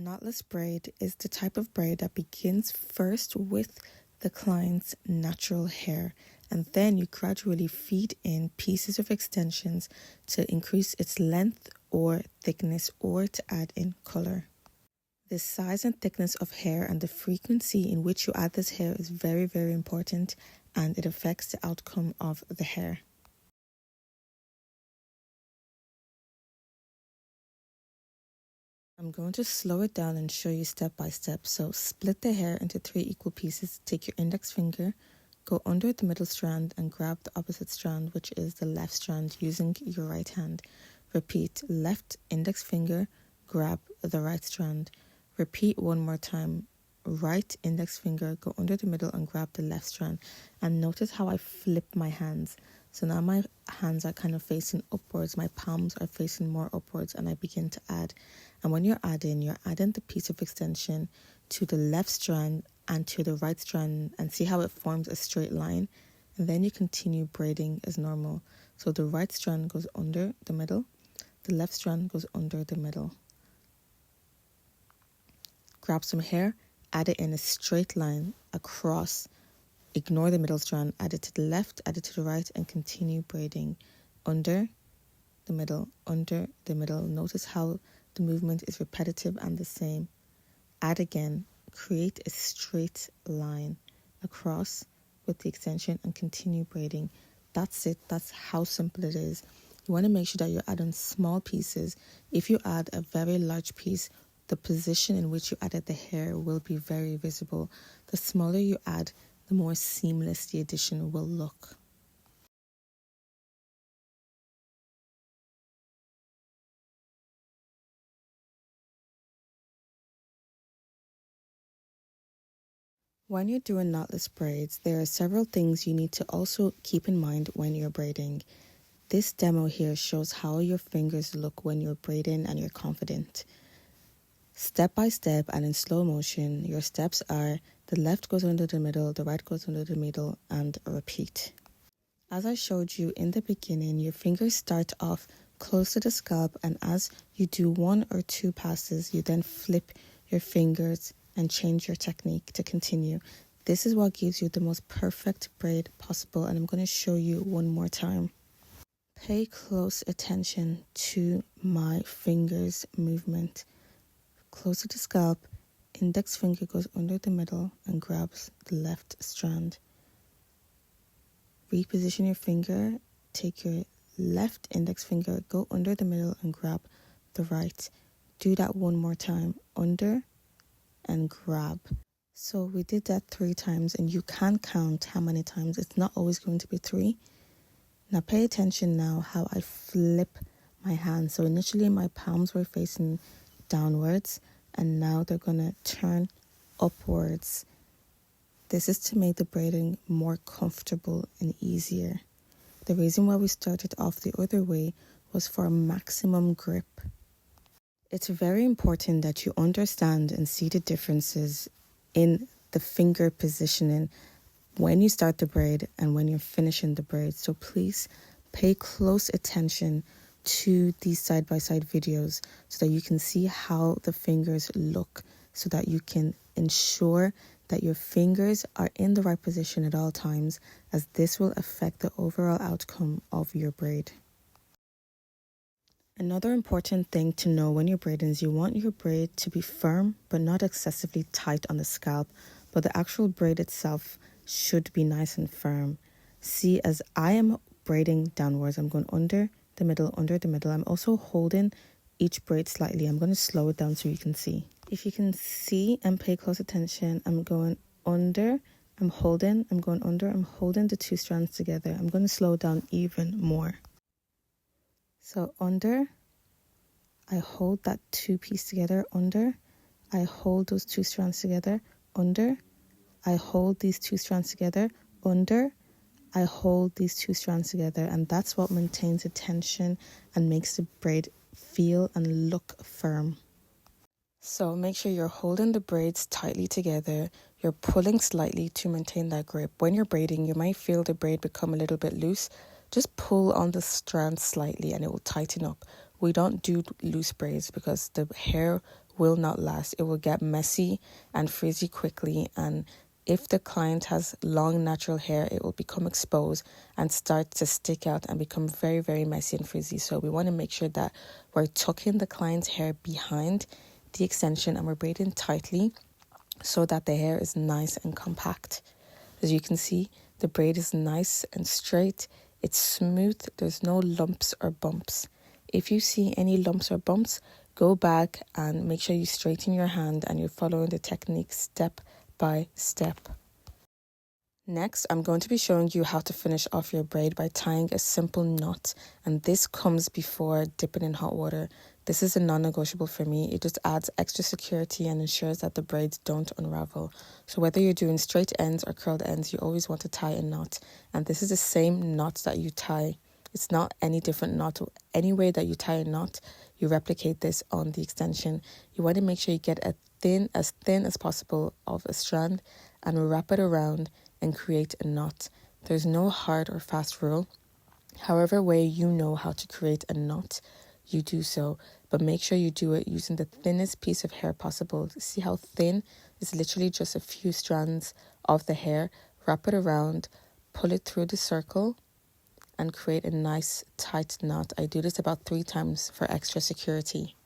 Knotless braid is the type of braid that begins first with the client's natural hair, and then you gradually feed in pieces of extensions to increase its length or thickness or to add in color. The size and thickness of hair and the frequency in which you add this hair is very, very important, and it affects the outcome of the hair. I'm going to slow it down and show you step by step. So split the hair into 3 equal pieces. Take your index finger, go under the middle strand and grab the opposite strand, which is the left strand, using your right hand. Repeat, left index finger, grab the right strand. Repeat one more time, right index finger, go under the middle and grab the left strand. And notice how I flip my hands. So now my hands are kind of facing upwards, my palms are facing more upwards, and I begin to add. And when you're adding the piece of extension to the left strand and to the right strand, and see how it forms a straight line. And then you continue braiding as normal. So the right strand goes under the middle, the left strand goes under the middle. Grab some hair, add it in a straight line across. Ignore the middle strand, add it to the left, add it to the right, and continue braiding under the middle, under the middle. Notice how the movement is repetitive and the same. Add again, create a straight line across with the extension and continue braiding. That's it. That's how simple it is. You want to make sure that you're adding small pieces. If you add a very large piece, the position in which you added the hair will be very visible. The smaller you add, the more seamless the addition will look. When you're doing knotless braids, there are several things you need to also keep in mind when you're braiding. This demo here shows how your fingers look when you're braiding and you're confident. Step by step and in slow motion, your steps are the left goes under the middle, the right goes under the middle, and repeat. As I showed you in the beginning, your fingers start off close to the scalp, and as you do 1 or 2 passes, you then flip your fingers and change your technique to continue. This is what gives you the most perfect braid possible, and I'm going to show you one more time. Pay close attention to my fingers movement. Close to the scalp, index finger goes under the middle and grabs the left strand. Reposition your finger, take your left index finger, go under the middle and grab the right. Do that one more time, under and grab. So we did that 3 times, and you can count how many times. It's not always going to be 3. Now pay attention now how I flip my hands. So initially my palms were facing downwards, and now they're going to turn upwards. This is to make the braiding more comfortable and easier. The reason why we started off the other way was for maximum grip. It's very important that you understand and see the differences in the finger positioning when you start the braid and when you're finishing the braid. So please pay close attention to these side-by-side videos so that you can see how the fingers look, so that you can ensure that your fingers are in the right position at all times, as this will affect the overall outcome of your braid. Another important thing to know when you're braiding is you want your braid to be firm but not excessively tight on the scalp, but the actual braid itself should be nice and firm. See, as I am braiding downwards, I'm going under the middle, under the middle. I'm also holding each braid slightly. I'm going to slow it down so you can see. If you can see and pay close attention, I'm going under, I'm holding, I'm going under, I'm holding the 2 strands together. I'm going to slow down even more. So under, I hold that 2 piece together, under, I hold those 2 strands together, under, I hold these 2 strands together, under, I hold these 2 strands together, and that's what maintains the tension and makes the braid feel and look firm. So make sure you're holding the braids tightly together. You're pulling slightly to maintain that grip. When you're braiding, you might feel the braid become a little bit loose. Just pull on the strand slightly and it will tighten up. We don't do loose braids because the hair will not last. It will get messy and frizzy quickly, and if the client has long natural hair, it will become exposed and start to stick out and become very, very messy and frizzy. So we want to make sure that we're tucking the client's hair behind the extension and we're braiding tightly so that the hair is nice and compact. As you can see, the braid is nice and straight. It's smooth. There's no lumps or bumps. If you see any lumps or bumps, go back and make sure you straighten your hand and you're following the technique step by step. Next, I'm going to be showing you how to finish off your braid by tying a simple knot, and this comes before dipping in hot water. This is a non-negotiable for me. It just adds extra security and ensures that the braids don't unravel. So whether you're doing straight ends or curled ends, you always want to tie a knot, and this is the same knot that you tie. It's not any different knot. Any way that you tie a knot, you replicate this on the extension. You want to make sure you get as thin as possible of a strand and wrap it around and create a knot. There's no hard or fast rule. However way you know how to create a knot, you do so, but make sure you do it using the thinnest piece of hair possible. See how thin? It's literally just a few strands of the hair. Wrap it around, pull it through the circle, and create a nice tight knot. I do this about 3 times for extra security.